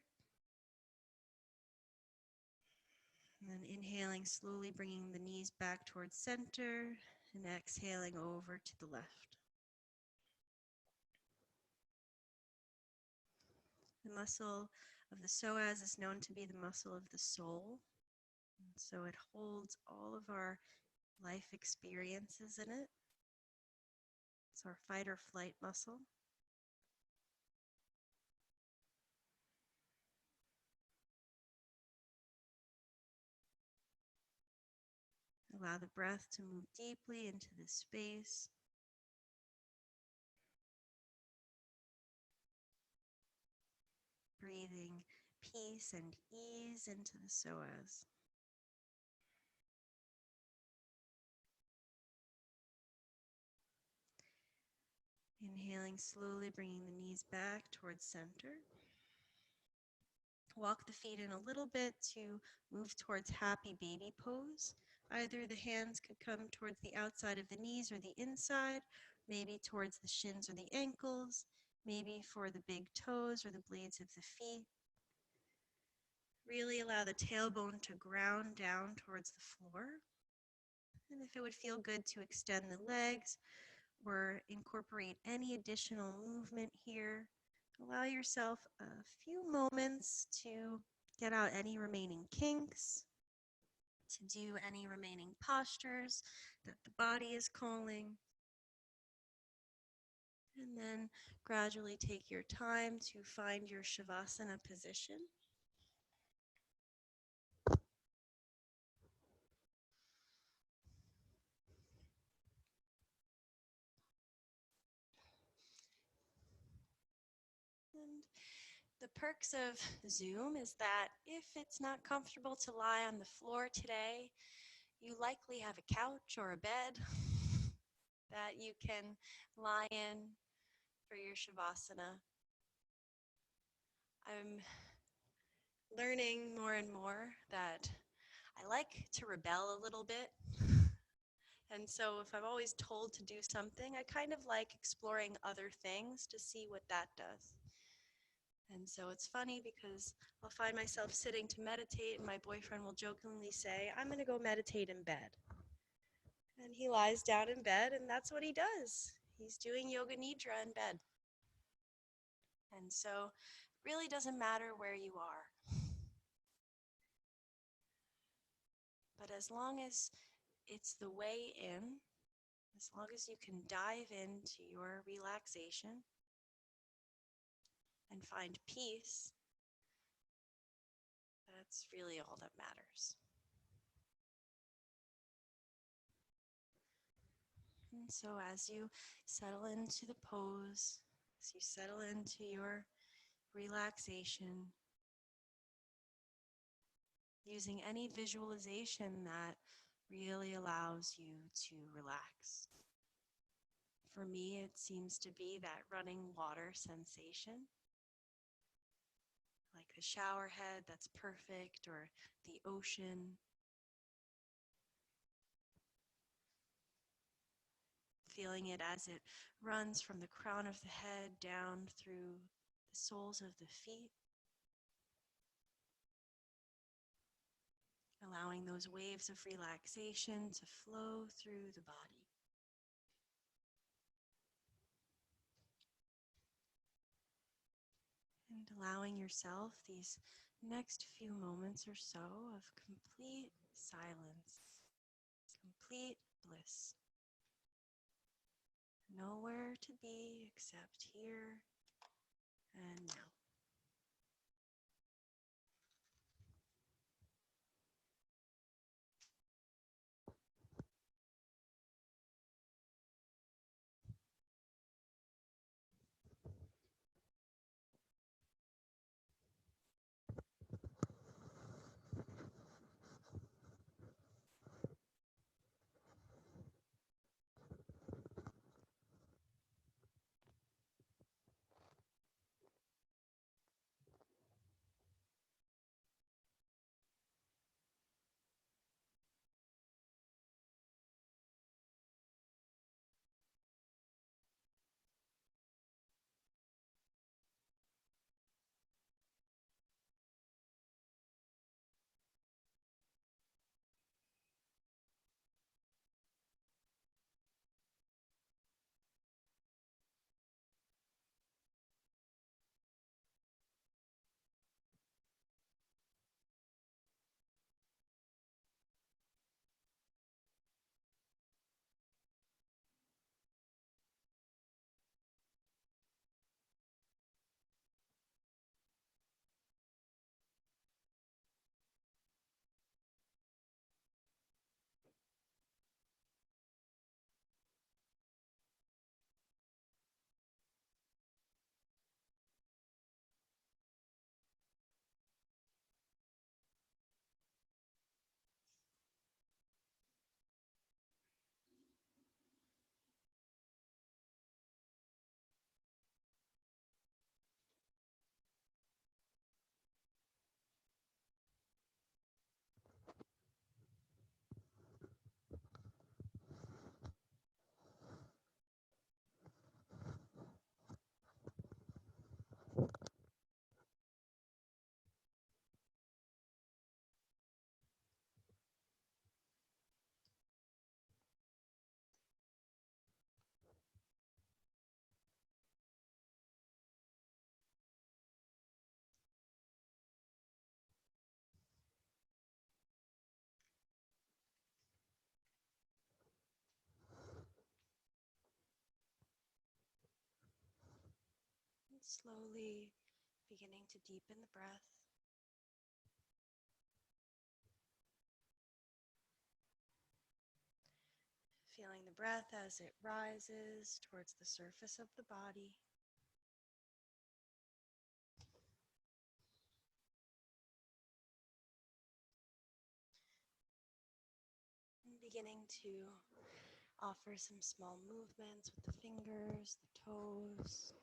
And then inhaling, slowly bringing the knees back towards center and exhaling over to the left. The muscle of the psoas is known to be the muscle of the soul. And so it holds all of our life experiences in it. It's our fight or flight muscle. Allow the breath to move deeply into this space. Breathing peace and ease into the psoas. Inhaling slowly, bringing the knees back towards center. Walk the feet in a little bit to move towards happy baby pose. Either the hands could come towards the outside of the knees or the inside, maybe towards the shins or the ankles, maybe for the big toes or the blades of the feet. Really allow the tailbone to ground down towards the floor. And if it would feel good to extend the legs or incorporate any additional movement here, allow yourself a few moments to get out any remaining kinks, to do any remaining postures that the body is calling. And then gradually take your time to find your Shavasana position. And the perks of Zoom is that if it's not comfortable to lie on the floor today, you likely have a couch or a bed that you can lie in for your Shavasana. I'm learning more and more that I like to rebel a little bit. And so if I'm always told to do something, I kind of like exploring other things to see what that does. And so it's funny because I'll find myself sitting to meditate and my boyfriend will jokingly say, "I'm going to go meditate in bed." And he lies down in bed and that's what he does. He's doing yoga nidra in bed. And so it really doesn't matter where you are. But as long as it's the way in, as long as you can dive into your relaxation and find peace, that's really all that matters. And so as you settle into the pose, as you settle into your relaxation, using any visualization that really allows you to relax. For me, it seems to be that running water sensation, like the shower head that's perfect, or the ocean. Feeling it as it runs from the crown of the head down through the soles of the feet. Allowing those waves of relaxation to flow through the body. And allowing yourself these next few moments or so of complete silence, complete bliss. Nowhere to be except here and now. Slowly beginning to deepen the breath. Feeling the breath as it rises towards the surface of the body. And beginning to offer some small movements with the fingers, the toes.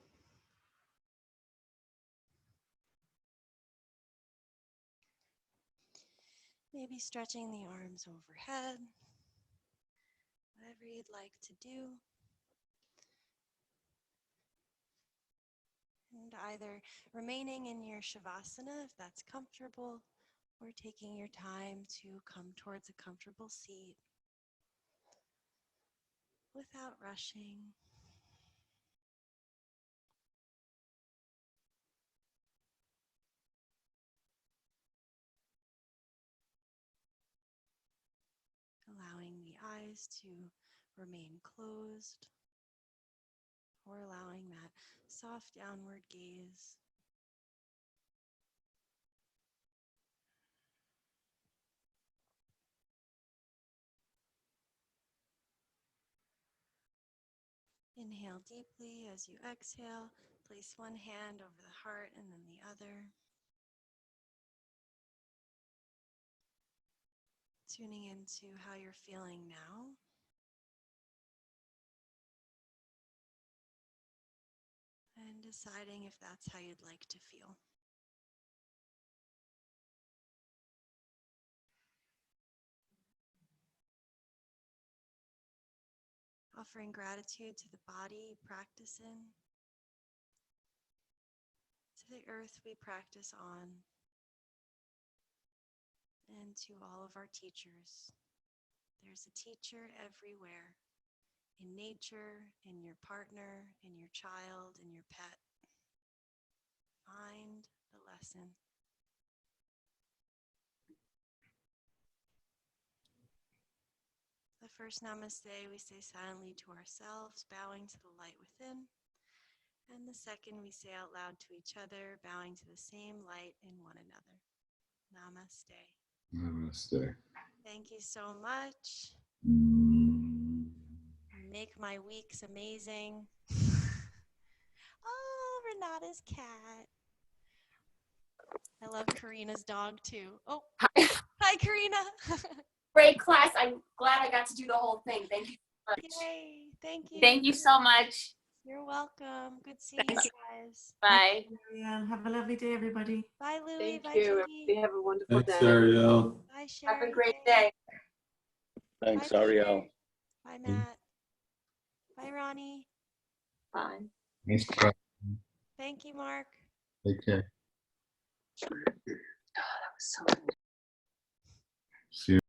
Maybe stretching the arms overhead. Whatever you'd like to do. And either remaining in your Shavasana if that's comfortable, or taking your time to come towards a comfortable seat without rushing. Allowing the eyes to remain closed, or allowing that soft downward gaze. Inhale deeply as you exhale. Place one hand over the heart and then the other. Tuning into how you're feeling now. And deciding if that's how you'd like to feel. Offering gratitude to the body you practice in, to the earth we practice on, and to all of our teachers. There's a teacher everywhere, in nature, in your partner, in your child, in your pet. Find the lesson. The first namaste we say silently to ourselves, bowing to the light within. And the second we say out loud to each other, bowing to the same light in one another. Namaste. Namaste. Thank you so much. Make my weeks amazing. Oh, Renata's cat. I love Karina's dog too. Oh, hi Karina. Great class. I'm glad I got to do the whole thing. Thank you so much. Yay, thank you. Thank you so much. You're welcome. Good seeing you guys. Bye. Have a lovely day, everybody. Bye, Louie. Thank Bye, you. Judy. Have a wonderful Thanks, day. Arielle. Bye, Sherry. Have a great day. Thanks, Bye, Peter. Arielle. Bye, Matt. Bye, Ronnie. Bye. Thanks, Scott. Thank you, Mark. Take care. Oh, that was so good. See you.